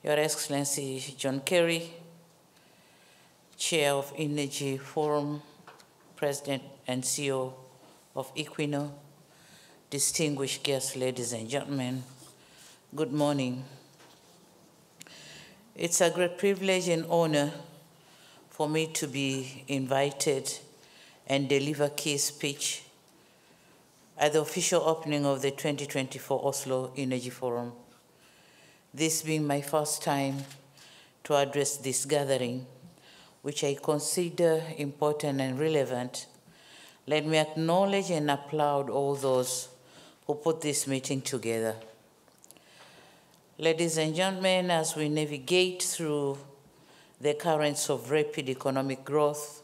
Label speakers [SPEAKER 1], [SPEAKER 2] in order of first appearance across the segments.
[SPEAKER 1] Your Excellency John Kerry, Chair of Energy Forum, President and CEO of Equino, distinguished guests, ladies and gentlemen, good morning. It's a great privilege and honor for me to be invited and deliver key speech at the official opening of the 2024 Oslo Energy Forum. This being my first time to address this gathering, which I consider important and relevant, let me acknowledge and applaud all those who put this meeting together. Ladies and gentlemen, as we navigate through the currents of rapid economic growth,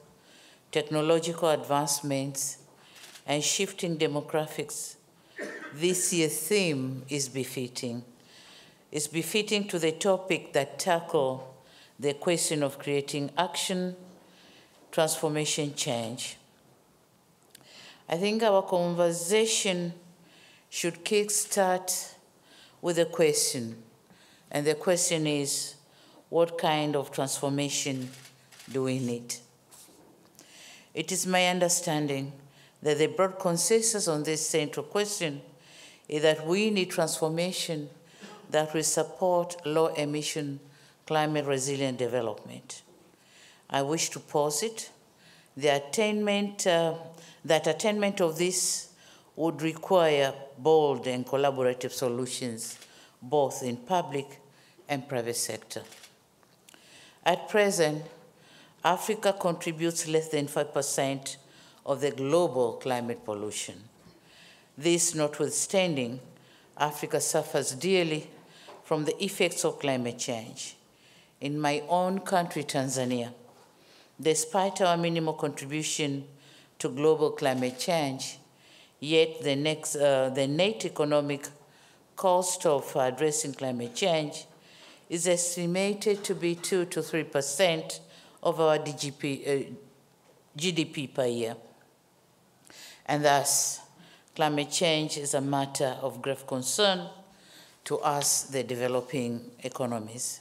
[SPEAKER 1] technological advancements, and shifting demographics, this year's theme is befitting. It's befitting to the topic that tackles the question of creating action, transformation, change. I think our conversation should kickstart with a question, and the question is, what kind of transformation do we need? It is my understanding that the broad consensus on this central question is that we need transformation that will support low-emission, climate-resilient development. I wish to posit that attainment of this would require bold and collaborative solutions, both in public and private sector. At present, Africa contributes less than 5% of the global climate pollution. This notwithstanding, Africa suffers dearly from the effects of climate change. In my own country, Tanzania, despite our minimal contribution to global climate change, yet the net economic cost of addressing climate change is estimated to be 2 to 3% of our GDP per year. And thus, climate change is a matter of grave concern to us, the developing economies.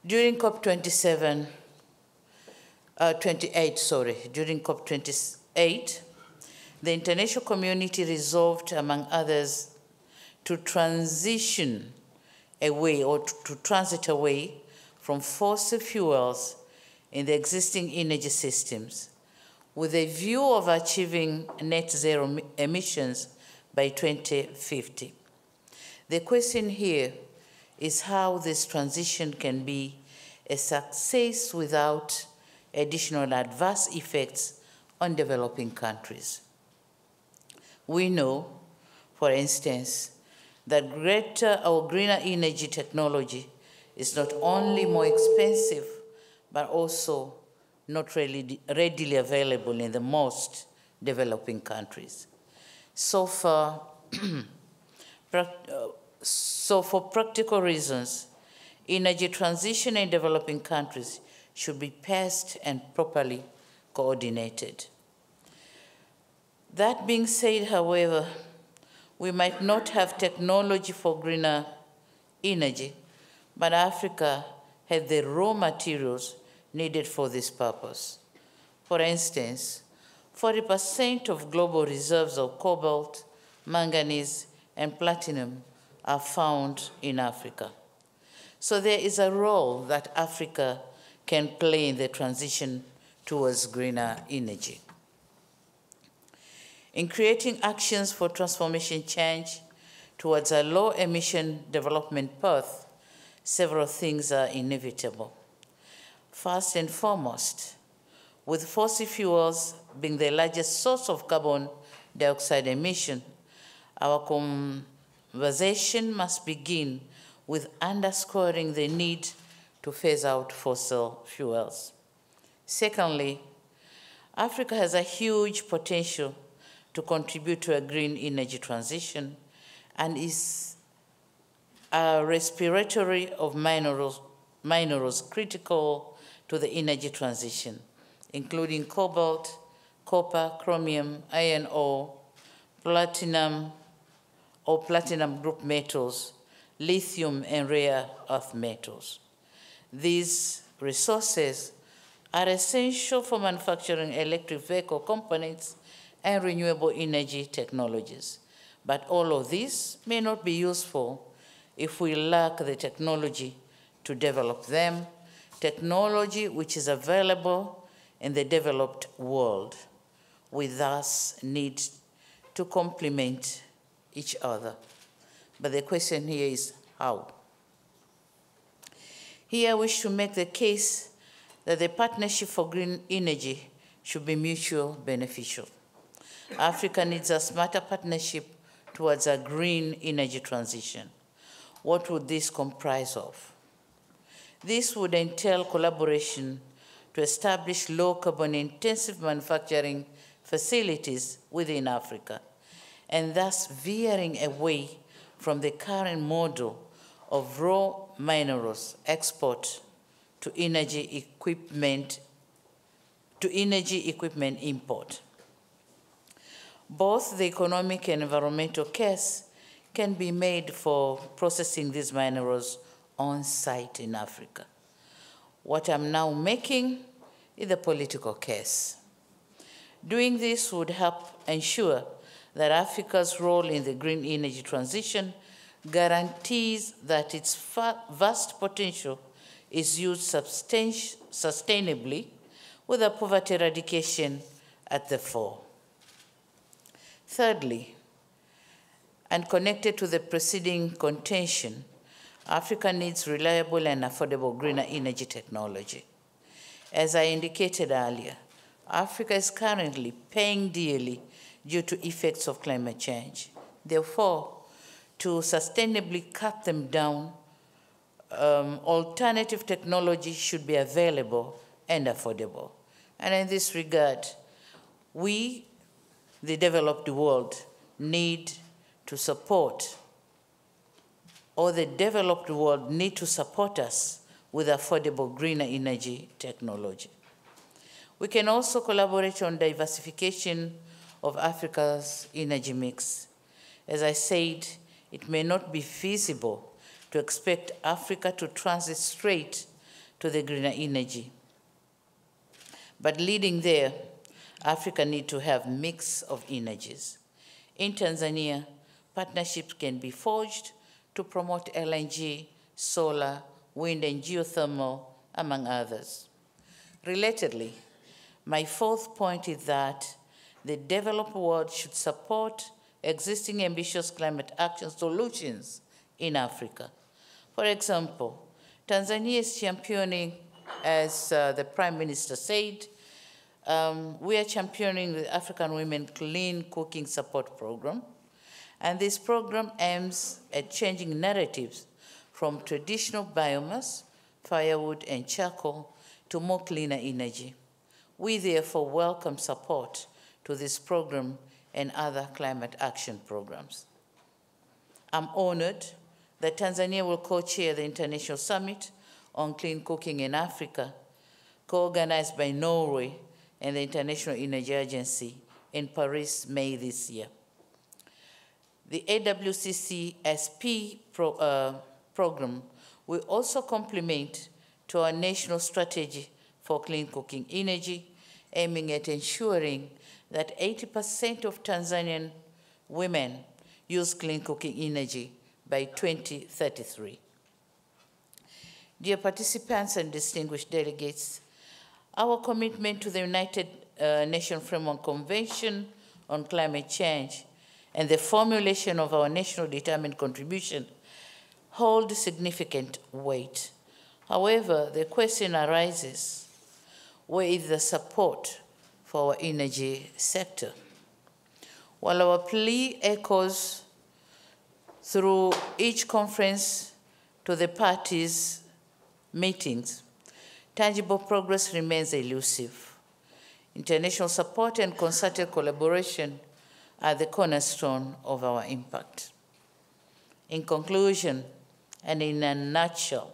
[SPEAKER 1] During COP28, the international community resolved, among others, to transition away or to transit away from fossil fuels in the existing energy systems with a view of achieving net zero emissions by 2050. The question here is how this transition can be a success without additional adverse effects on developing countries. We know, for instance, that greater or greener energy technology is not only more expensive, but also not readily available in the most developing countries. So for practical reasons, energy transition in developing countries should be paced and properly coordinated. That being said, however, we might not have technology for greener energy, but Africa has the raw materials needed for this purpose. For instance, 40% of global reserves of cobalt, manganese, and platinum are found in Africa. So there is a role that Africa can play in the transition towards greener energy. In creating actions for transformation change towards a low-emission development path, several things are inevitable. First and foremost, with fossil fuels being the largest source of carbon dioxide emission, our conversation must begin with underscoring the need to phase out fossil fuels. Secondly, Africa has a huge potential to contribute to a green energy transition and is a respiratory of minerals critical to the energy transition, including cobalt, copper, chromium, iron ore, platinum or platinum group metals, lithium, and rare earth metals. These resources are essential for manufacturing electric vehicle components and renewable energy technologies. But all of this may not be useful if we lack the technology to develop them, technology which is available in the developed world. We thus need to complement each other. But the question here is how? Here I wish to make the case that the partnership for green energy should be mutually beneficial. Africa needs a smarter partnership towards a green energy transition. What would this comprise of? This would entail collaboration to establish low-carbon intensive manufacturing facilities within Africa, and thus veering away from the current model of raw minerals export to energy equipment import. Both the economic and environmental case can be made for processing these minerals on site in Africa. What I'm now making is the political case. Doing this would help ensure that Africa's role in the green energy transition guarantees that its vast potential is used sustainably with a poverty eradication at the fore. Thirdly, and connected to the preceding contention, Africa needs reliable and affordable greener energy technology. As I indicated earlier, Africa is currently paying dearly due to effects of climate change. Therefore, to sustainably cut them down, alternative technology should be available and affordable. And in this regard, we, the developed world, need to support, or the developed world need to support us with affordable greener energy technology. We can also collaborate on diversification of Africa's energy mix. As I said, it may not be feasible to expect Africa to transit straight to the greener energy. But leading there, Africa needs to have a mix of energies. In Tanzania, partnerships can be forged to promote LNG, solar, wind, and geothermal, among others. Relatedly, my fourth point is that the developed world should support existing ambitious climate action solutions in Africa. For example, Tanzania is championing, as the Prime Minister said, we are championing the African Women Clean Cooking Support Program. And this program aims at changing narratives from traditional biomass, firewood, and charcoal to more cleaner energy. We therefore welcome support to this program and other climate action programs. I'm honored that Tanzania will co-chair the International Summit on Clean Cooking in Africa, co-organized by Norway and the International Energy Agency in Paris, May this year. The AWCC-SP program will also complement to our national strategy for clean cooking energy, aiming at ensuring that 80% of Tanzanian women use clean cooking energy by 2033. Dear participants and distinguished delegates, our commitment to the United Nations Framework Convention on Climate Change and the formulation of our national determined contribution hold significant weight. However, the question arises, where is the support for our energy sector? While our plea echoes through each conference to the parties' meetings, tangible progress remains elusive. International support and concerted collaboration are the cornerstone of our impact. In conclusion, and in a nutshell,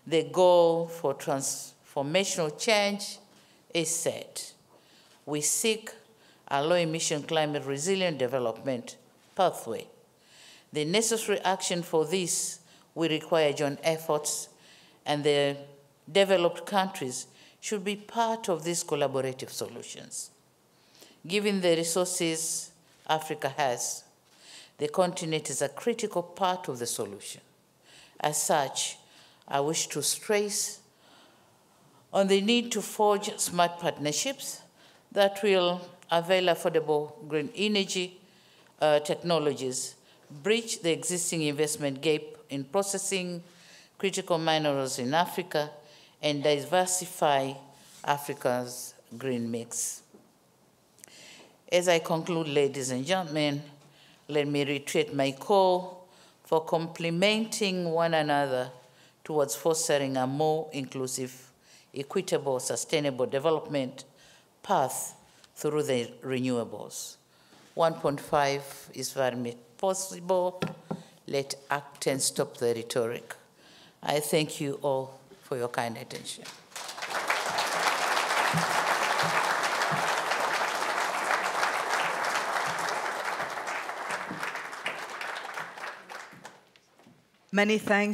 [SPEAKER 1] the goal for transformational change is set. We seek a low-emission, climate-resilient development pathway. The necessary action for this will require joint efforts, and the developed countries should be part of these collaborative solutions. Given the resources Africa has, the continent is a critical part of the solution. As such, I wish to stress on the need to forge smart partnerships that will avail affordable green energy technologies, bridge the existing investment gap in processing critical minerals in Africa, and diversify Africa's green mix. As I conclude, ladies and gentlemen, let me reiterate my call for complementing one another towards fostering a more inclusive, equitable, sustainable development path through the renewables. 1.5 is very much possible. Let act and stop the rhetoric. I thank you all for your kind attention.
[SPEAKER 2] Many thanks.